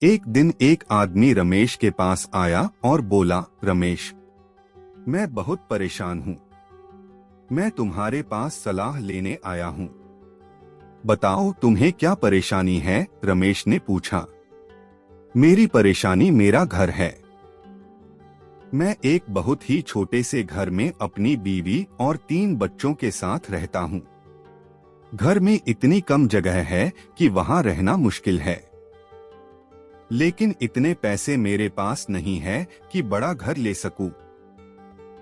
एक दिन एक आदमी रमेश के पास आया और बोला, रमेश, मैं बहुत परेशान हूँ। मैं तुम्हारे पास सलाह लेने आया हूँ। बताओ तुम्हें क्या परेशानी है? रमेश ने पूछा। मेरी परेशानी मेरा घर है। मैं एक बहुत ही छोटे से घर में अपनी बीवी और 3 बच्चों के साथ रहता हूँ। घर में इतनी कम जगह है कि वहाँ रहना मुश्किल है। लेकिन इतने पैसे मेरे पास नहीं है कि बड़ा घर ले सकूं।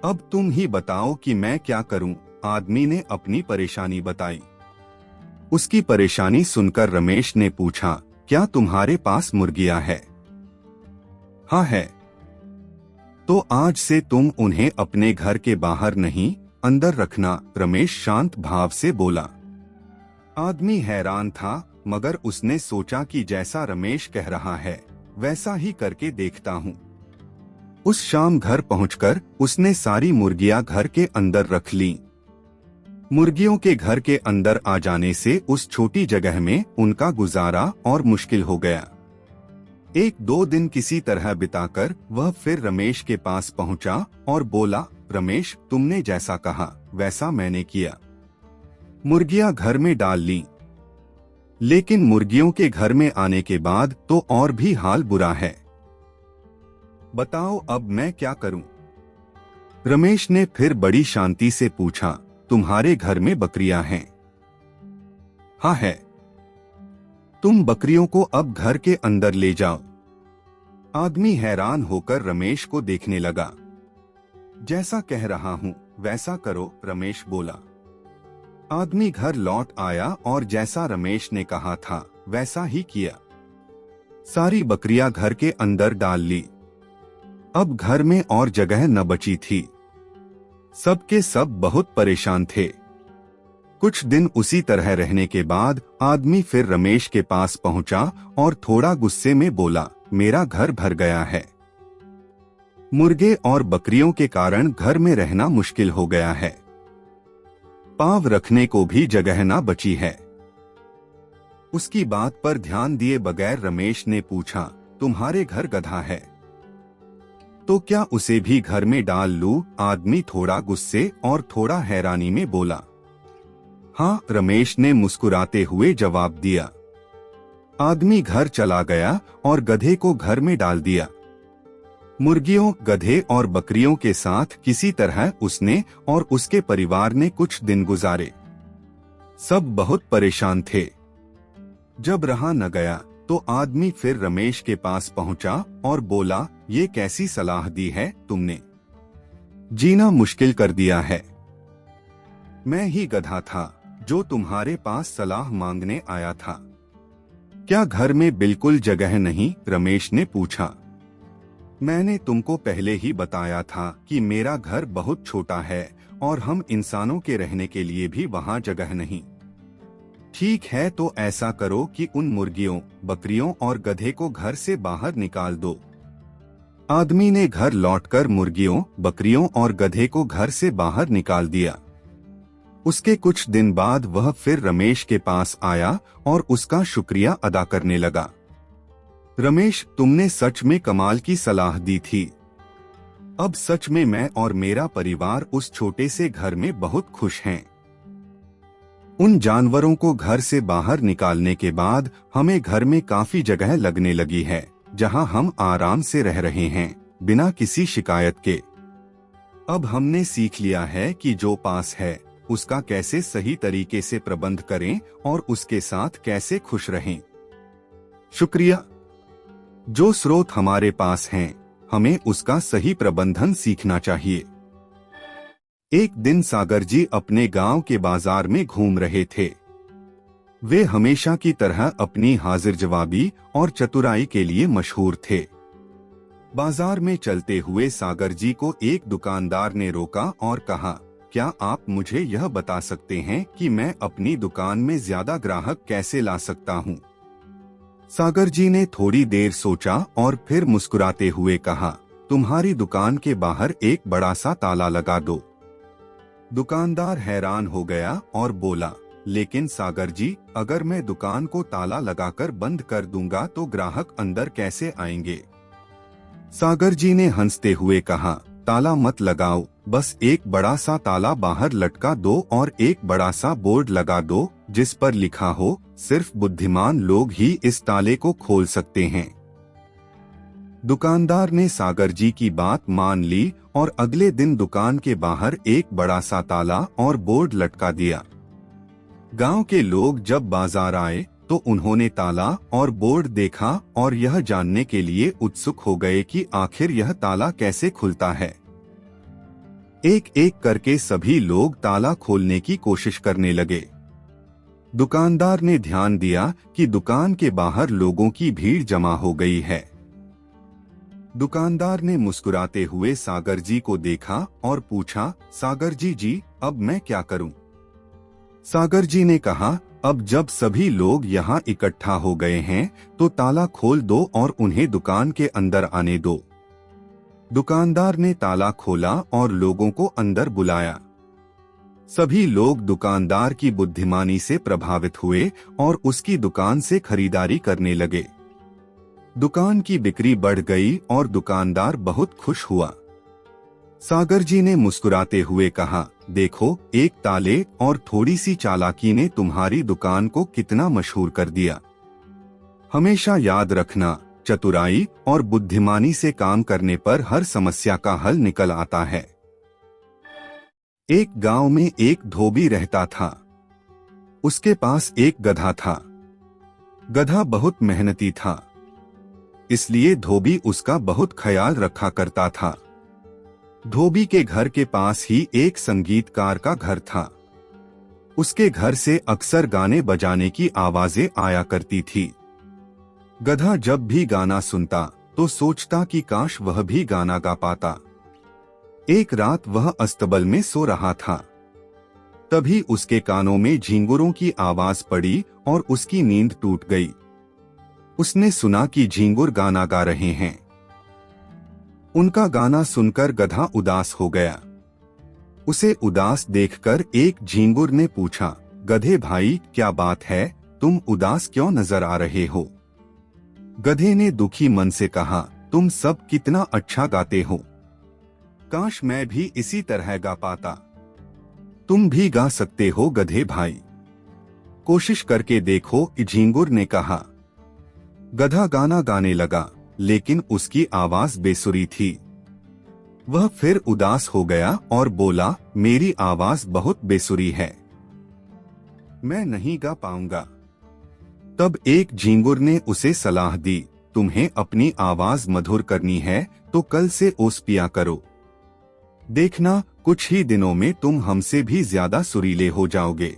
अब तुम ही बताओ कि मैं क्या करूं? आदमी ने अपनी परेशानी बताई। उसकी परेशानी सुनकर रमेश ने पूछा, क्या तुम्हारे पास मुर्गियां है? हाँ है। तो आज से तुम उन्हें अपने घर के बाहर नहीं, अंदर रखना। रमेश शांत भाव से बोला। आदमी हैरान था, मगर उसने सोचा कि जैसा रमेश कह रहा है वैसा ही करके देखता हूँ। उस शाम घर पहुंचकर उसने सारी मुर्गियां घर के अंदर रख लीं। मुर्गियों के घर के अंदर आ जाने से उस छोटी जगह में उनका गुजारा और मुश्किल हो गया। 1-2 दिन किसी तरह बिताकर वह फिर रमेश के पास पहुंचा और बोला, रमेश, तुमने जैसा कहा वैसा मैंने किया। मुर्गियां घर में डाल लीं। लेकिन मुर्गियों के घर में आने के बाद तो और भी हाल बुरा है। बताओ अब मैं क्या करूं? रमेश ने फिर बड़ी शांति से पूछा, तुम्हारे घर में बकरियां हैं? हाँ है। तुम बकरियों को अब घर के अंदर ले जाओ। आदमी हैरान होकर रमेश को देखने लगा। जैसा कह रहा हूं वैसा करो, रमेश बोला। आदमी घर लौट आया और जैसा रमेश ने कहा था वैसा ही किया। सारी बकरियां घर के अंदर डाल ली। अब घर में और जगह न बची थी। सब के सब बहुत परेशान थे। कुछ दिन उसी तरह रहने के बाद आदमी फिर रमेश के पास पहुंचा और थोड़ा गुस्से में बोला, मेरा घर भर गया है। मुर्गे और बकरियों के कारण घर में रहना मुश्किल हो गया है। पांव रखने को भी जगह ना बची है। उसकी बात पर ध्यान दिए बगैर रमेश ने पूछा, तुम्हारे घर गधा है तो क्या उसे भी घर में डाल लूं? आदमी थोड़ा गुस्से और थोड़ा हैरानी में बोला। हाँ, रमेश ने मुस्कुराते हुए जवाब दिया। आदमी घर चला गया और गधे को घर में डाल दिया। मुर्गियों, गधे और बकरियों के साथ किसी तरह उसने और उसके परिवार ने कुछ दिन गुजारे। सब बहुत परेशान थे। जब रहा न गया तो आदमी फिर रमेश के पास पहुंचा और बोला, ये कैसी सलाह दी है तुमने? जीना मुश्किल कर दिया है। मैं ही गधा था जो तुम्हारे पास सलाह मांगने आया था। क्या घर में बिल्कुल जगह नहीं? रमेश ने पूछा। मैंने तुमको पहले ही बताया था कि मेरा घर बहुत छोटा है और हम इंसानों के रहने के लिए भी वहाँ जगह नहीं। ठीक है, तो ऐसा करो कि उन मुर्गियों, बकरियों और गधे को घर से बाहर निकाल दो। आदमी ने घर लौटकर मुर्गियों, बकरियों और गधे को घर से बाहर निकाल दिया। उसके कुछ दिन बाद वह फिर रमेश के पास आया और उसका शुक्रिया अदा करने लगा। रमेश, तुमने सच में कमाल की सलाह दी थी। अब सच में मैं और मेरा परिवार उस छोटे से घर में बहुत खुश हैं। उन जानवरों को घर से बाहर निकालने के बाद हमें घर में काफी जगह लगने लगी है, जहां हम आराम से रह रहे हैं, बिना किसी शिकायत के। अब हमने सीख लिया है कि जो पास है उसका कैसे सही तरीके से प्रबंध करें और उसके साथ कैसे खुश रहें। शुक्रिया। जो स्रोत हमारे पास हैं, हमें उसका सही प्रबंधन सीखना चाहिए। एक दिन सागर जी अपने गांव के बाजार में घूम रहे थे। वे हमेशा की तरह अपनी हाजिर जवाबी और चतुराई के लिए मशहूर थे। बाजार में चलते हुए सागर जी को एक दुकानदार ने रोका और कहा, क्या आप मुझे यह बता सकते हैं कि मैं अपनी दुकान में ज्यादा ग्राहक कैसे ला सकता हूँ? सागर जी ने थोड़ी देर सोचा और फिर मुस्कुराते हुए कहा, तुम्हारी दुकान के बाहर एक बड़ा सा ताला लगा दो। दुकानदार हैरान हो गया और बोला, लेकिन सागर जी, अगर मैं दुकान को ताला लगाकर बंद कर दूंगा तो ग्राहक अंदर कैसे आएंगे? सागर जी ने हंसते हुए कहा, ताला मत लगाओ, बस एक बड़ा सा ताला बाहर लटका दो और एक बड़ा सा बोर्ड लगा दो जिस पर लिखा हो, सिर्फ बुद्धिमान लोग ही इस ताले को खोल सकते हैं। दुकानदार ने सागर जी की बात मान ली और अगले दिन दुकान के बाहर एक बड़ा सा ताला और बोर्ड लटका दिया। गांव के लोग जब बाजार आए तो उन्होंने ताला और बोर्ड देखा और यह जानने के लिए उत्सुक हो गए कि आखिर यह ताला कैसे खुलता है। एक एक करके सभी लोग ताला खोलने की कोशिश करने लगे। दुकानदार ने ध्यान दिया कि दुकान के बाहर लोगों की भीड़ जमा हो गई है। दुकानदार ने मुस्कुराते हुए सागर जी को देखा और पूछा, सागर जी, अब मैं क्या करूं? सागर जी ने कहा, अब जब सभी लोग यहाँ इकट्ठा हो गए हैं तो ताला खोल दो और उन्हें दुकान के अंदर आने दो। दुकानदार ने ताला खोला और लोगों को अंदर बुलाया। सभी लोग दुकानदार की बुद्धिमानी से प्रभावित हुए और उसकी दुकान से खरीदारी करने लगे। दुकान की बिक्री बढ़ गई और दुकानदार बहुत खुश हुआ। सागर जी ने मुस्कुराते हुए कहा, देखो, एक ताले और थोड़ी सी चालाकी ने तुम्हारी दुकान को कितना मशहूर कर दिया। हमेशा याद रखना, चतुराई और बुद्धिमानी से काम करने पर हर समस्या का हल निकल आता है। एक गांव में एक धोबी रहता था। उसके पास एक गधा था। गधा बहुत मेहनती था, इसलिए धोबी उसका बहुत ख्याल रखा करता था। धोबी के घर के पास ही एक संगीतकार का घर था। उसके घर से अक्सर गाने बजाने की आवाजें आया करती थी। गधा जब भी गाना सुनता तो सोचता कि काश वह भी गाना गा पाता। एक रात वह अस्तबल में सो रहा था। तभी उसके कानों में झींगुरों की आवाज पड़ी और उसकी नींद टूट गई। उसने सुना कि झींगुर गाना गा रहे हैं। उनका गाना सुनकर गधा उदास हो गया। उसे उदास देखकर एक झींगुर ने पूछा, गधे भाई, क्या बात है, तुम उदास क्यों नजर आ रहे हो? गधे ने दुखी मन से कहा, तुम सब कितना अच्छा गाते हो, काश मैं भी इसी तरह गा पाता। तुम भी गा सकते हो गधे भाई, कोशिश करके देखो, झींगुर ने कहा। गधा गाना गाने लगा, लेकिन उसकी आवाज बेसुरी थी। वह फिर उदास हो गया और बोला, मेरी आवाज बहुत बेसुरी है, मैं नहीं गा पाऊंगा। तब एक झींगुर ने उसे सलाह दी, तुम्हें अपनी आवाज मधुर करनी है तो कल से ओस पिया करो। देखना, कुछ ही दिनों में तुम हमसे भी ज्यादा सुरीले हो जाओगे।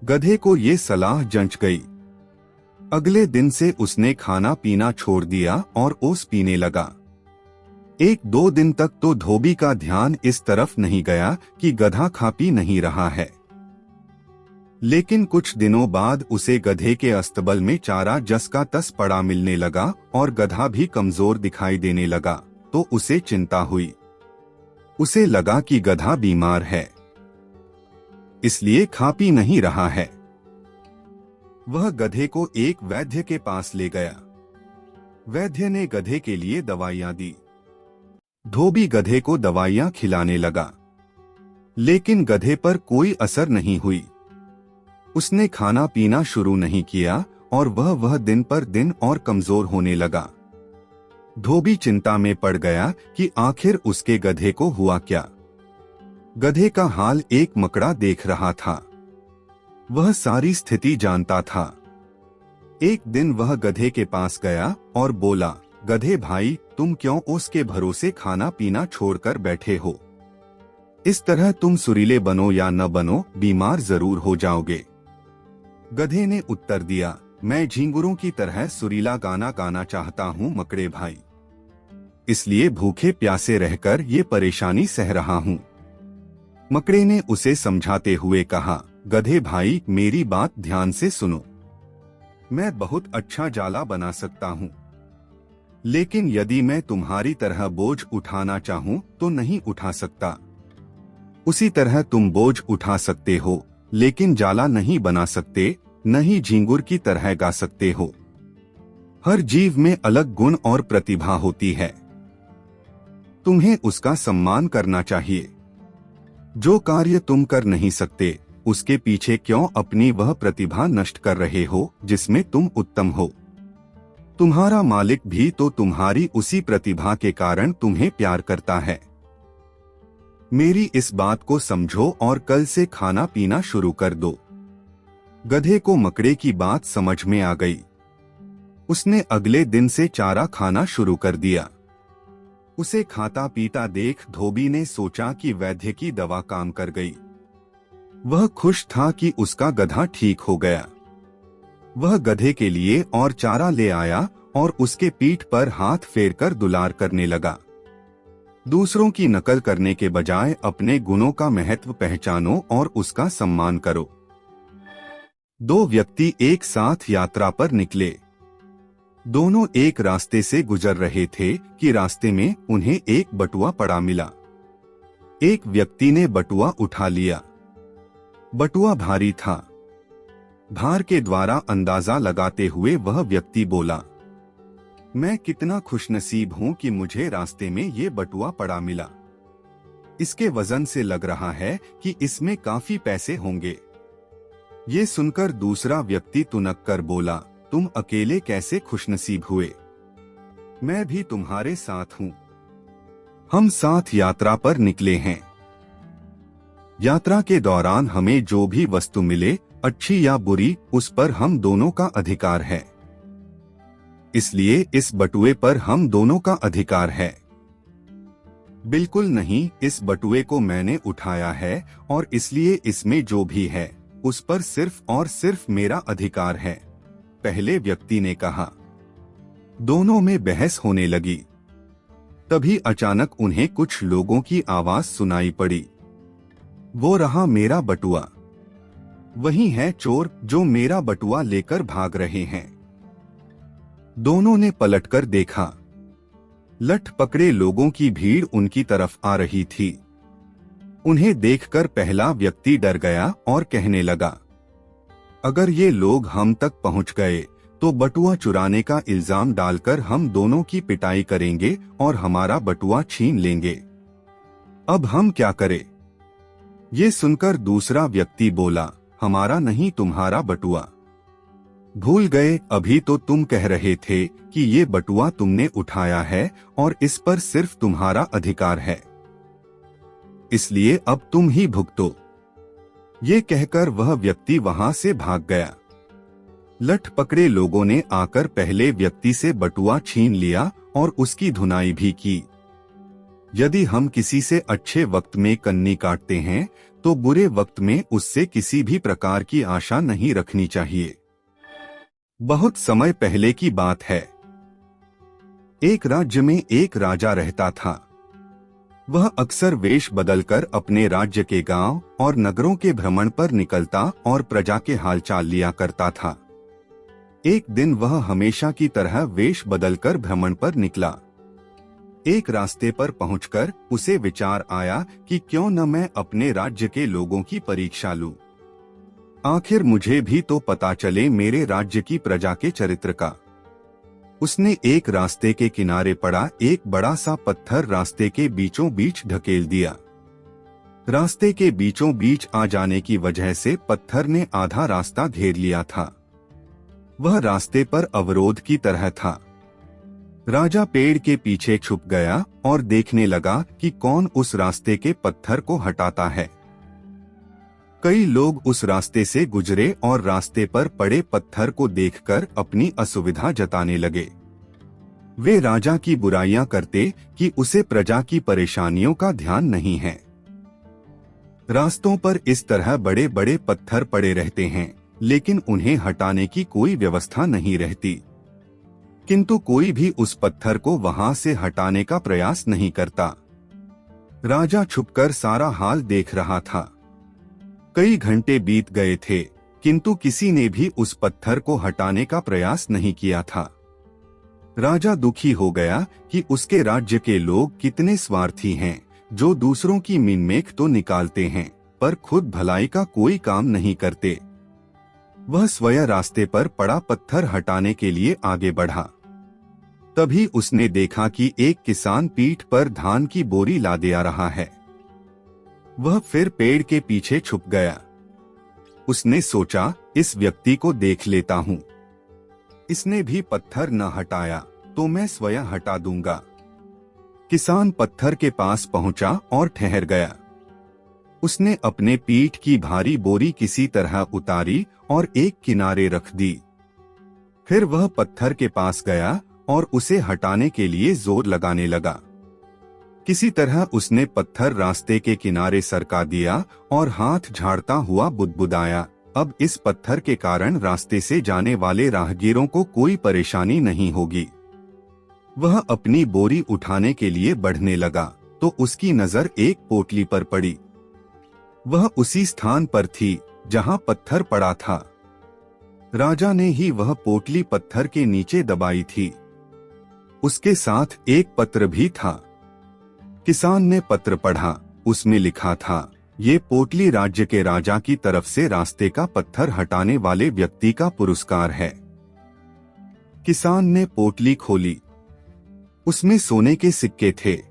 गधे को ये सलाह जंच गई। अगले दिन से उसने खाना पीना छोड़ दिया और ओस पीने लगा। एक दो दिन तक तो धोबी का ध्यान इस तरफ नहीं गया कि गधा खा पी नहीं रहा है। लेकिन कुछ दिनों बाद उसे गधे के अस्तबल में चारा जस का तस पड़ा मिलने लगा और गधा भी कमजोर दिखाई देने लगा, तो उसे चिंता हुई। उसे लगा कि गधा बीमार है, इसलिए खा पी नहीं रहा है। वह गधे को एक वैद्य के पास ले गया। वैद्य ने गधे के लिए दवाइयां दी। धोबी गधे को दवाइयां खिलाने लगा, लेकिन गधे पर कोई असर नहीं हुई। उसने खाना पीना शुरू नहीं किया और वह दिन पर दिन और कमजोर होने लगा। धोबी चिंता में पड़ गया कि आखिर उसके गधे को हुआ क्या। गधे का हाल एक मकड़ा देख रहा था। वह सारी स्थिति जानता था। एक दिन वह गधे के पास गया और बोला, गधे भाई, तुम क्यों उसके भरोसे खाना पीना छोड़कर बैठे हो? इस तरह तुम सुरीले बनो या न बनो, बीमार जरूर हो जाओगे। गधे ने उत्तर दिया, मैं झींगुरों की तरह सुरीला गाना गाना चाहता हूँ मकड़े भाई, इसलिए भूखे प्यासे रहकर ये परेशानी सह रहा हूँ। मकड़े ने उसे समझाते हुए कहा, गधे भाई, मेरी बात ध्यान से सुनो। मैं बहुत अच्छा जाला बना सकता हूँ, लेकिन यदि मैं तुम्हारी तरह बोझ उठाना चाहूँ तो नहीं उठा सकता। उसी तरह तुम बोझ उठा सकते हो, लेकिन जाला नहीं बना सकते, न ही झींगुर की तरह गा सकते हो। हर जीव में अलग गुण और प्रतिभा होती है, तुम्हें उसका सम्मान करना चाहिए। जो कार्य तुम कर नहीं सकते, उसके पीछे क्यों अपनी वह प्रतिभा नष्ट कर रहे हो जिसमें तुम उत्तम हो। तुम्हारा मालिक भी तो तुम्हारी उसी प्रतिभा के कारण तुम्हें प्यार करता है। मेरी इस बात को समझो और कल से खाना पीना शुरू कर दो। गधे को मकड़े की बात समझ में आ गई। उसने अगले दिन से चारा खाना शुरू कर दिया। उसे खाता पीता देख धोबी ने सोचा कि वैद्य की दवा काम कर गई। वह खुश था कि उसका गधा ठीक हो गया। वह गधे के लिए और चारा ले आया और उसके पीठ पर हाथ फेरकर दुलार करने लगा। दूसरों की नकल करने के बजाय अपने गुणों का महत्व पहचानो और उसका सम्मान करो। दो व्यक्ति एक साथ यात्रा पर निकले। दोनों एक रास्ते से गुजर रहे थे कि रास्ते में उन्हें एक बटुआ पड़ा मिला। एक व्यक्ति ने बटुआ उठा लिया। बटुआ भारी था। भार के द्वारा अंदाजा लगाते हुए वह व्यक्ति बोला, मैं कितना खुशनसीब हूं कि मुझे रास्ते में ये बटुआ पड़ा मिला। इसके वजन से लग रहा है कि इसमें काफी पैसे होंगे। ये सुनकर दूसरा व्यक्ति तुनक कर बोला, तुम अकेले कैसे खुशनसीब हुए? मैं भी तुम्हारे साथ हूं। हम साथ यात्रा पर निकले हैं। यात्रा के दौरान हमें जो भी वस्तु मिले, अच्छी या बुरी, उस पर हम दोनों का अधिकार है। इसलिए इस बटुए पर हम दोनों का अधिकार है। बिल्कुल नहीं, इस बटुए को मैंने उठाया है और इसलिए इसमें जो भी है उस पर सिर्फ और सिर्फ मेरा अधिकार है, पहले व्यक्ति ने कहा। दोनों में बहस होने लगी। तभी अचानक उन्हें कुछ लोगों की आवाज सुनाई पड़ी। वो रहा मेरा बटुआ। वही है चोर जो मेरा बटुआ लेकर भाग रहे हैं। दोनों ने पलटकर देखा। लठ पकड़े लोगों की भीड़ उनकी तरफ आ रही थी। उन्हें देखकर पहला व्यक्ति डर गया और कहने लगा, अगर ये लोग हम तक पहुंच गए तो बटुआ चुराने का इल्जाम डालकर हम दोनों की पिटाई करेंगे और हमारा बटुआ छीन लेंगे। अब हम क्या करें? ये सुनकर दूसरा व्यक्ति बोला, हमारा नहीं तुम्हारा बटुआ। भूल गए, अभी तो तुम कह रहे थे कि ये बटुआ तुमने उठाया है और इस पर सिर्फ तुम्हारा अधिकार है, इसलिए अब तुम ही भुगतो। ये कहकर वह व्यक्ति वहां से भाग गया। लठ पकड़े लोगों ने आकर पहले व्यक्ति से बटुआ छीन लिया और उसकी धुनाई भी की। यदि हम किसी से अच्छे वक्त में कन्नी काटते हैं तो बुरे वक्त में उससे किसी भी प्रकार की आशा नहीं रखनी चाहिए। बहुत समय पहले की बात है। एक राज्य में एक राजा रहता था। वह अक्सर वेश बदलकर अपने राज्य के गांव और नगरों के भ्रमण पर निकलता और प्रजा के हालचाल लिया करता था। एक दिन वह हमेशा की तरह वेश बदलकर भ्रमण पर निकला। एक रास्ते पर पहुंचकर उसे विचार आया कि क्यों न मैं अपने राज्य के लोगों की परीक्षा लूं। आखिर मुझे भी तो पता चले मेरे राज्य की प्रजा के चरित्र का। उसने एक रास्ते के किनारे पड़ा एक बड़ा सा पत्थर रास्ते के बीचों बीच ढकेल दिया। रास्ते के बीचों बीच आ जाने की वजह से पत्थर ने आधा रास्ता घेर लिया था। वह रास्ते पर अवरोध की तरह था। राजा पेड़ के पीछे छुप गया और देखने लगा कि कौन उस रास्ते के पत्थर को हटाता है। कई लोग उस रास्ते से गुजरे और रास्ते पर पड़े पत्थर को देखकर अपनी असुविधा जताने लगे। वे राजा की बुराइयां करते कि उसे प्रजा की परेशानियों का ध्यान नहीं है। रास्तों पर इस तरह बड़े बड़े पत्थर पड़े रहते हैं, लेकिन उन्हें हटाने की कोई व्यवस्था नहीं रहती। किंतु कोई भी उस पत्थर को वहां से हटाने का प्रयास नहीं करता। राजा छुपकर सारा हाल देख रहा था। कई घंटे बीत गए थे, किंतु किसी ने भी उस पत्थर को हटाने का प्रयास नहीं किया था। राजा दुखी हो गया कि उसके राज्य के लोग कितने स्वार्थी हैं, जो दूसरों की मिनमेख तो निकालते हैं, पर खुद भलाई का कोई काम नहीं करते। वह स्वयं रास्ते पर पड़ा पत्थर हटाने के लिए आगे बढ़ा। तभी उसने देखा कि एक किसान पीठ पर धान की बोरी लादे आ रहा है। वह फिर पेड़ के पीछे छुप गया। उसने सोचा, इस व्यक्ति को देख लेता हूँ। इसने भी पत्थर न हटाया तो मैं स्वयं हटा दूंगा। किसान पत्थर के पास पहुंचा और ठहर गया। उसने अपने पीठ की भारी बोरी किसी तरह उतारी और एक किनारे रख दी। फिर वह पत्थर के पास गया और उसे हटाने के लिए जोर लगाने लगा। किसी तरह उसने पत्थर रास्ते के किनारे सरका दिया और हाथ झाड़ता हुआ बुदबुदाया, अब इस पत्थर के कारण रास्ते से जाने वाले राहगीरों को कोई परेशानी नहीं होगी। वह अपनी बोरी उठाने के लिए बढ़ने लगा तो उसकी नजर एक पोटली पर पड़ी। वह उसी स्थान पर थी जहां पत्थर पड़ा था। राजा ने ही वह पोटली पत्थर के नीचे दबाई थी। उसके साथ एक पत्र भी था। किसान ने पत्र पढ़ा। उसमें लिखा था, ये पोटली राज्य के राजा की तरफ से रास्ते का पत्थर हटाने वाले व्यक्ति का पुरस्कार है। किसान ने पोटली खोली। उसमें सोने के सिक्के थे।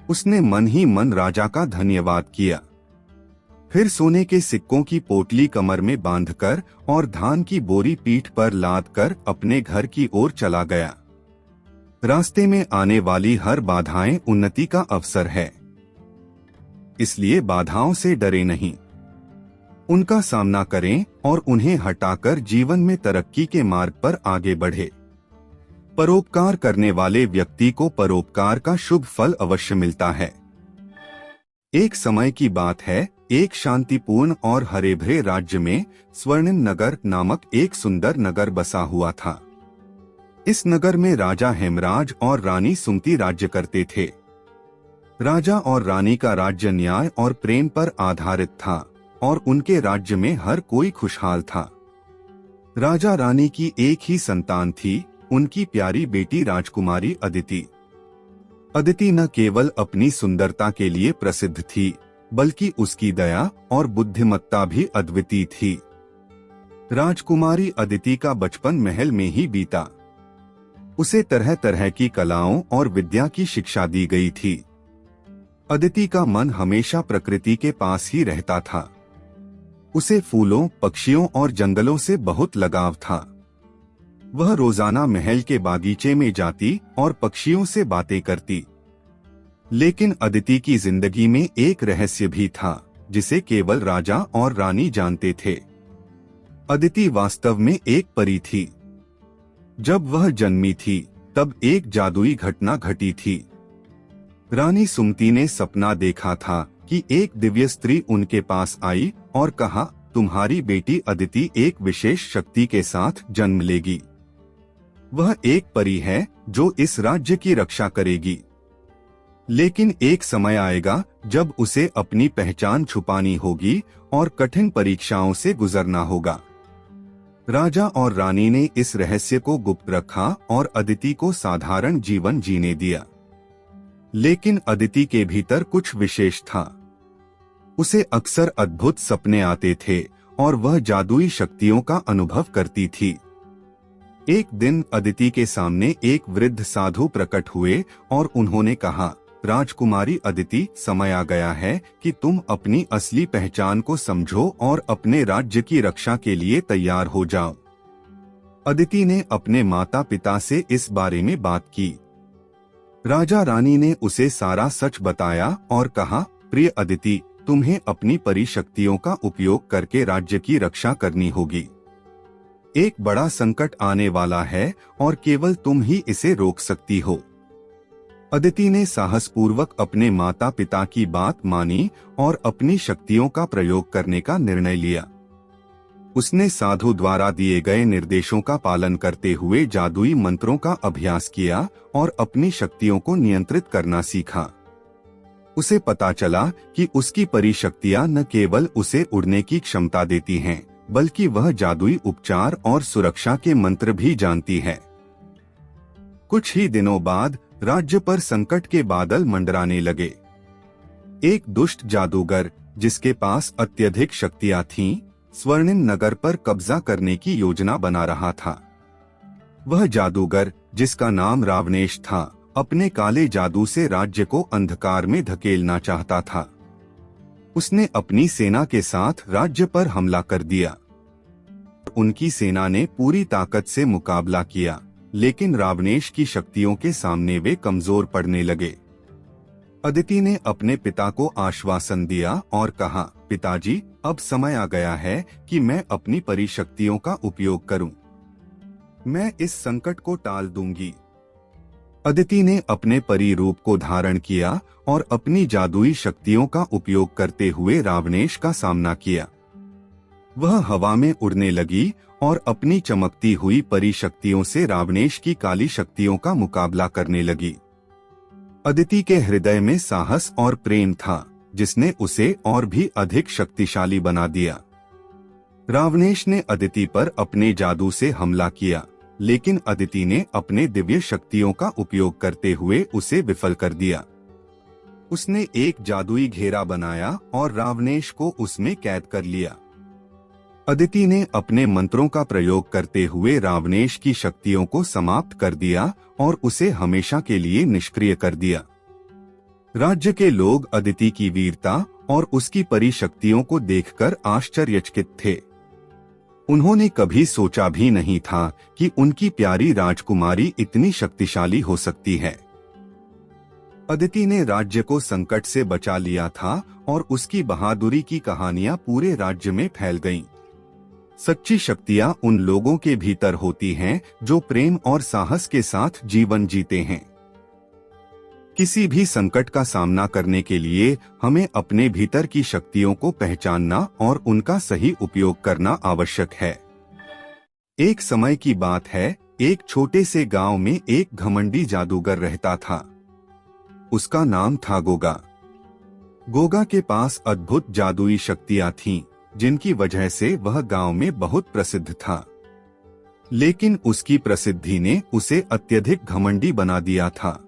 उसने मन ही मन राजा का धन्यवाद किया। फिर सोने के सिक्कों की पोटली कमर में बांधकर और धान की बोरी पीठ पर लादकर अपने घर की ओर चला गया। रास्ते में आने वाली हर बाधाएं उन्नति का अवसर है, इसलिए बाधाओं से डरे नहीं, उनका सामना करें और उन्हें हटाकर जीवन में तरक्की के मार्ग पर आगे बढ़े। परोपकार करने वाले व्यक्ति को परोपकार का शुभ फल अवश्य मिलता है। एक समय की बात है, एक शांतिपूर्ण और हरे-भरे राज्य में स्वर्णिम नगर नामक एक सुंदर नगर बसा हुआ था। इस नगर में राजा हेमराज और रानी सुमति राज्य करते थे। राजा और रानी का राज्य न्याय और प्रेम पर आधारित था और उनके राज्य में हर कोई खुशहाल था। राजा रानी की एक ही संतान थी, उनकी प्यारी बेटी राजकुमारी अदिति। अदिति न केवल अपनी सुंदरता के लिए प्रसिद्ध थी, बल्कि उसकी दया और बुद्धिमत्ता भी अद्वितीय थी। राजकुमारी अदिति का बचपन महल में ही बीता। उसे तरह तरह की कलाओं और विद्या की शिक्षा दी गई थी। अदिति का मन हमेशा प्रकृति के पास ही रहता था। उसे फूलों, पक्षियों और जंगलों से बहुत लगाव था। वह रोजाना महल के बागीचे में जाती और पक्षियों से बातें करती। लेकिन अदिति की जिंदगी में एक रहस्य भी था, जिसे केवल राजा और रानी जानते थे। अदिति वास्तव में एक परी थी। जब वह जन्मी थी, तब एक जादुई घटना घटी थी। रानी सुमति ने सपना देखा था कि एक दिव्य स्त्री उनके पास आई और कहा, तुम्हारी बेटी अदिति एक विशेष शक्ति के साथ जन्म लेगी। वह एक परी है जो इस राज्य की रक्षा करेगी। लेकिन एक समय आएगा जब उसे अपनी पहचान छुपानी होगी और कठिन परीक्षाओं से गुजरना होगा। राजा और रानी ने इस रहस्य को गुप्त रखा और अदिति को साधारण जीवन जीने दिया। लेकिन अदिति के भीतर कुछ विशेष था। उसे अक्सर अद्भुत सपने आते थे और वह जादुई शक्तियों का अनुभव करती थी। एक दिन अदिति के सामने एक वृद्ध साधु प्रकट हुए और उन्होंने कहा, राजकुमारी अदिति, समय आ गया है कि तुम अपनी असली पहचान को समझो और अपने राज्य की रक्षा के लिए तैयार हो जाओ। अदिति ने अपने माता पिता से इस बारे में बात की। राजा रानी ने उसे सारा सच बताया और कहा, प्रिय अदिति, तुम्हें अपनी परिशक्तियों का उपयोग करके राज्य की रक्षा करनी होगी। एक बड़ा संकट आने वाला है और केवल तुम ही इसे रोक सकती हो। अदिति ने साहसपूर्वक अपने माता पिता की बात मानी और अपनी शक्तियों का प्रयोग करने का निर्णय लिया। उसने साधु द्वारा दिए गए निर्देशों का पालन करते हुए जादुई मंत्रों का अभ्यास किया और अपनी शक्तियों को नियंत्रित करना सीखा। उसे पता चला कि उसकी परिशक्तियां न केवल उसे उड़ने की क्षमता देती हैं, बल्कि वह जादुई उपचार और सुरक्षा के मंत्र भी जानती है। कुछ ही दिनों बाद राज्य पर संकट के बादल मंडराने लगे। एक दुष्ट जादूगर जिसके पास अत्यधिक शक्तियां थीं, स्वर्णिम नगर पर कब्जा करने की योजना बना रहा था। वह जादूगर, जिसका नाम रावणेश था, अपने काले जादू से राज्य को अंधकार में धकेलना चाहता था। उसने अपनी सेना के साथ राज्य पर हमला कर दिया। उनकी सेना ने पूरी ताकत से मुकाबला किया, लेकिन रावणेश की शक्तियों के सामने वे कमजोर पड़ने लगे। अदिति ने अपने पिता को आश्वासन दिया और कहा, पिताजी, अब समय आ गया है कि मैं अपनी परिशक्तियों का उपयोग करूं। मैं इस संकट को टाल दूंगी। अदिति ने अपने परी रूप को धारण किया और अपनी जादुई शक्तियों का उपयोग करते हुए रावणेश का सामना किया। वह हवा में उड़ने लगी और अपनी चमकती हुई परी शक्तियों से रावणेश की काली शक्तियों का मुकाबला करने लगी। अदिति के हृदय में साहस और प्रेम था, जिसने उसे और भी अधिक शक्तिशाली बना दिया। रावणेश ने अदिति पर अपने जादू से हमला किया, लेकिन अदिति ने अपने दिव्य शक्तियों का उपयोग करते हुए उसे विफल कर दिया। उसने एक जादुई घेरा बनाया और रावणेश को उसमें कैद कर लिया। अदिति ने अपने मंत्रों का प्रयोग करते हुए रावणेश की शक्तियों को समाप्त कर दिया और उसे हमेशा के लिए निष्क्रिय कर दिया। राज्य के लोग अदिति की वीरता और उसकी परिशक्तियों को देखकर आश्चर्यचकित थे। उन्होंने कभी सोचा भी नहीं था कि उनकी प्यारी राजकुमारी इतनी शक्तिशाली हो सकती है। अदिति ने राज्य को संकट से बचा लिया था और उसकी बहादुरी की कहानियां पूरे राज्य में फैल गईं। सच्ची शक्तियां उन लोगों के भीतर होती हैं जो प्रेम और साहस के साथ जीवन जीते हैं। किसी भी संकट का सामना करने के लिए हमें अपने भीतर की शक्तियों को पहचानना और उनका सही उपयोग करना आवश्यक है। एक समय की बात है, एक छोटे से गांव में एक घमंडी जादूगर रहता था। उसका नाम था गोगा। गोगा के पास अद्भुत जादुई शक्तियां थीं, जिनकी वजह से वह गांव में बहुत प्रसिद्ध था। लेकिन उसकी प्रसिद्धि ने उसे अत्यधिक घमंडी बना दिया था।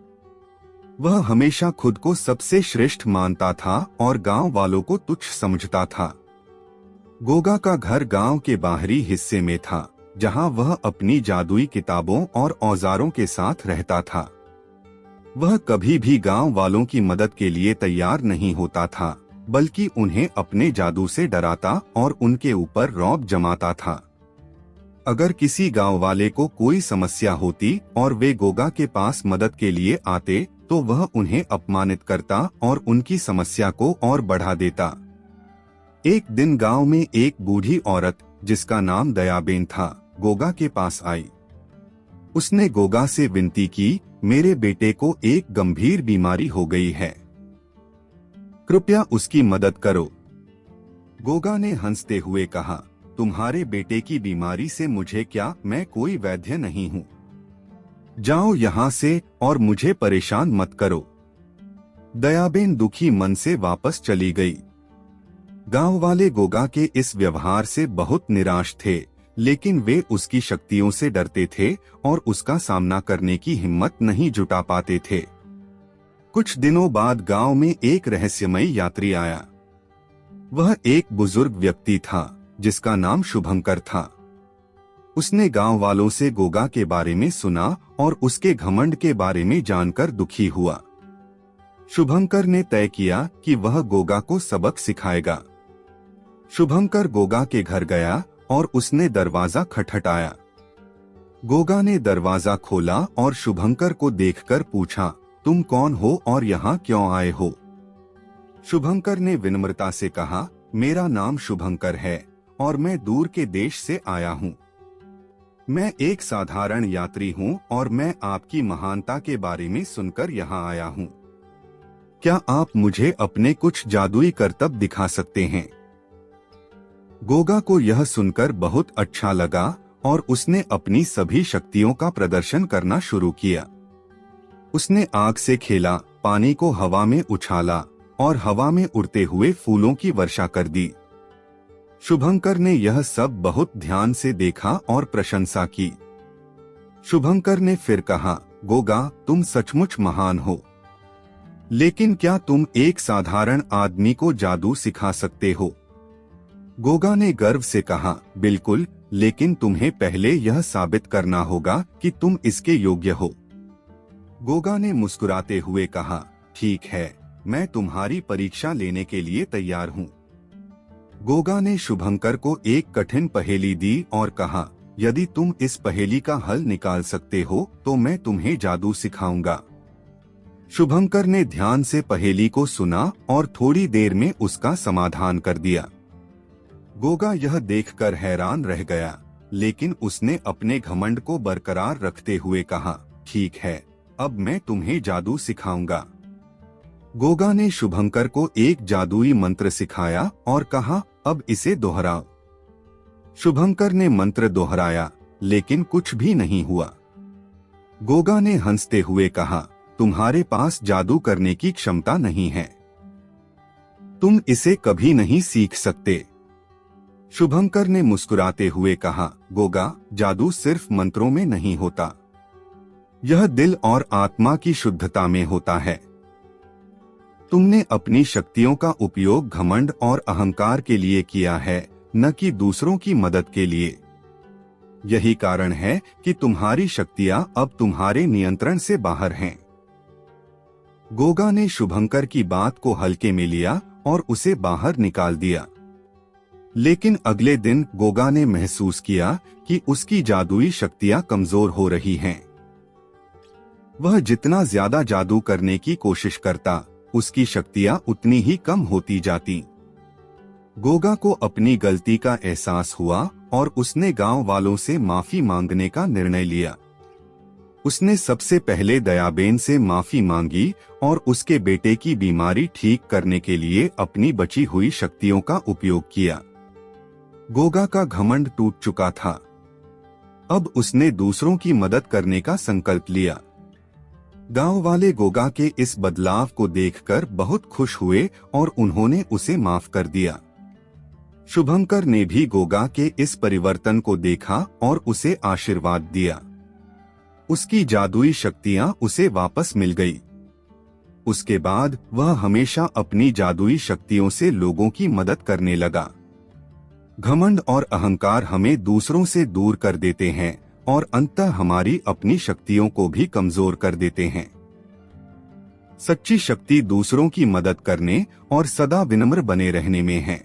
वह हमेशा खुद को सबसे श्रेष्ठ मानता था और गांव वालों को तुच्छ समझता था। गोगा का घर गांव के बाहरी हिस्से में था, जहां वह अपनी जादुई किताबों और औजारों के साथ रहता था। वह कभी भी गांव वालों की मदद के लिए तैयार नहीं होता था, बल्कि उन्हें अपने जादू से डराता और उनके ऊपर रौब जमाता था। अगर किसी गांव वाले को कोई समस्या होती और वे गोगा के पास मदद के लिए आते, तो वह उन्हें अपमानित करता और उनकी समस्या को और बढ़ा देता। एक दिन गांव में एक बूढ़ी औरत, जिसका नाम दयाबेन था, गोगा के पास आई। उसने गोगा से विनती की, मेरे बेटे को एक गंभीर बीमारी हो गई है, कृपया उसकी मदद करो। गोगा ने हंसते हुए कहा, तुम्हारे बेटे की बीमारी से मुझे क्या, मैं कोई वैद्य नहीं हूँ। जाओ यहाँ से और मुझे परेशान मत करो। दयाबेन दुखी मन से वापस चली गई। गांव वाले गोगा के इस व्यवहार से बहुत निराश थे, लेकिन वे उसकी शक्तियों से डरते थे और उसका सामना करने की हिम्मत नहीं जुटा पाते थे। कुछ दिनों बाद गांव में एक रहस्यमय यात्री आया। वह एक बुजुर्ग व्यक्ति था, जिसका नाम शुभंकर था। उसने गांव वालों से गोगा के बारे में सुना और उसके घमंड के बारे में जानकर दुखी हुआ। शुभंकर ने तय किया कि वह गोगा को सबक सिखाएगा। शुभंकर गोगा के घर गया और उसने दरवाजा खटखटाया। गोगा ने दरवाजा खोला और शुभंकर को देखकर पूछा, तुम कौन हो और यहाँ क्यों आए हो? शुभंकर ने विनम्रता से कहा, मेरा नाम शुभंकर है और मैं दूर के देश से आया हूँ। मैं एक साधारण यात्री हूँ और मैं आपकी महानता के बारे में सुनकर यहाँ आया हूँ। क्या आप मुझे अपने कुछ जादुई करतब दिखा सकते हैं? गोगा को यह सुनकर बहुत अच्छा लगा और उसने अपनी सभी शक्तियों का प्रदर्शन करना शुरू किया। उसने आग से खेला, पानी को हवा में उछाला और हवा में उड़ते हुए फूलों की वर्षा कर दी। शुभंकर ने यह सब बहुत ध्यान से देखा और प्रशंसा की। शुभंकर ने फिर कहा, गोगा, तुम सचमुच महान हो। लेकिन क्या तुम एक साधारण आदमी को जादू सिखा सकते हो? गोगा ने गर्व से कहा, बिल्कुल, लेकिन तुम्हें पहले यह साबित करना होगा कि तुम इसके योग्य हो। गोगा ने मुस्कुराते हुए कहा, ठीक है, मैं तुम्हारी परीक्षा लेने के लिए तैयार हूँ। गोगा ने शुभंकर को एक कठिन पहेली दी और कहा, यदि तुम इस पहेली का हल निकाल सकते हो तो मैं तुम्हें जादू सिखाऊंगा। शुभंकर ने ध्यान से पहेली को सुना और थोड़ी देर में उसका समाधान कर दिया। गोगा यह देखकर हैरान रह गया, लेकिन उसने अपने घमंड को बरकरार रखते हुए कहा, ठीक है, अब मैं तुम्हें जादू सिखाऊंगा। गोगा ने शुभंकर को एक जादुई मंत्र सिखाया और कहा, अब इसे दोहराओ। शुभंकर ने मंत्र दोहराया, लेकिन कुछ भी नहीं हुआ। गोगा ने हंसते हुए कहा, तुम्हारे पास जादू करने की क्षमता नहीं है, तुम इसे कभी नहीं सीख सकते। शुभंकर ने मुस्कुराते हुए कहा, गोगा, जादू सिर्फ मंत्रों में नहीं होता, यह दिल और आत्मा की शुद्धता में होता है। तुमने अपनी शक्तियों का उपयोग घमंड और अहंकार के लिए किया है, न कि दूसरों की मदद के लिए। यही कारण है कि तुम्हारी शक्तियां अब तुम्हारे नियंत्रण से बाहर हैं। गोगा ने शुभंकर की बात को हल्के में लिया और उसे बाहर निकाल दिया। लेकिन अगले दिन गोगा ने महसूस किया कि उसकी जादुई शक्तियां कमजोर हो रही हैं। वह जितना ज्यादा जादू करने की कोशिश करता, उसकी शक्तियां उतनी ही कम होती जाती। गोगा को अपनी गलती का एहसास हुआ और उसने गांव वालों से माफी मांगने का निर्णय लिया। उसने सबसे पहले दयाबेन से माफी मांगी और उसके बेटे की बीमारी ठीक करने के लिए अपनी बची हुई शक्तियों का उपयोग किया। गोगा का घमंड टूट चुका था। अब उसने दूसरों की मदद करने का संकल्प लिया। गांव वाले गोगा के इस बदलाव को देखकर बहुत खुश हुए और उन्होंने उसे माफ कर दिया। शुभंकर ने भी गोगा के इस परिवर्तन को देखा और उसे आशीर्वाद दिया। उसकी जादुई शक्तियां उसे वापस मिल गई। उसके बाद वह हमेशा अपनी जादुई शक्तियों से लोगों की मदद करने लगा। घमंड और अहंकार हमें दूसरों से दूर कर देते हैं और अंततः हमारी अपनी शक्तियों को भी कमजोर कर देते हैं। सच्ची शक्ति दूसरों की मदद करने और सदा विनम्र बने रहने में है।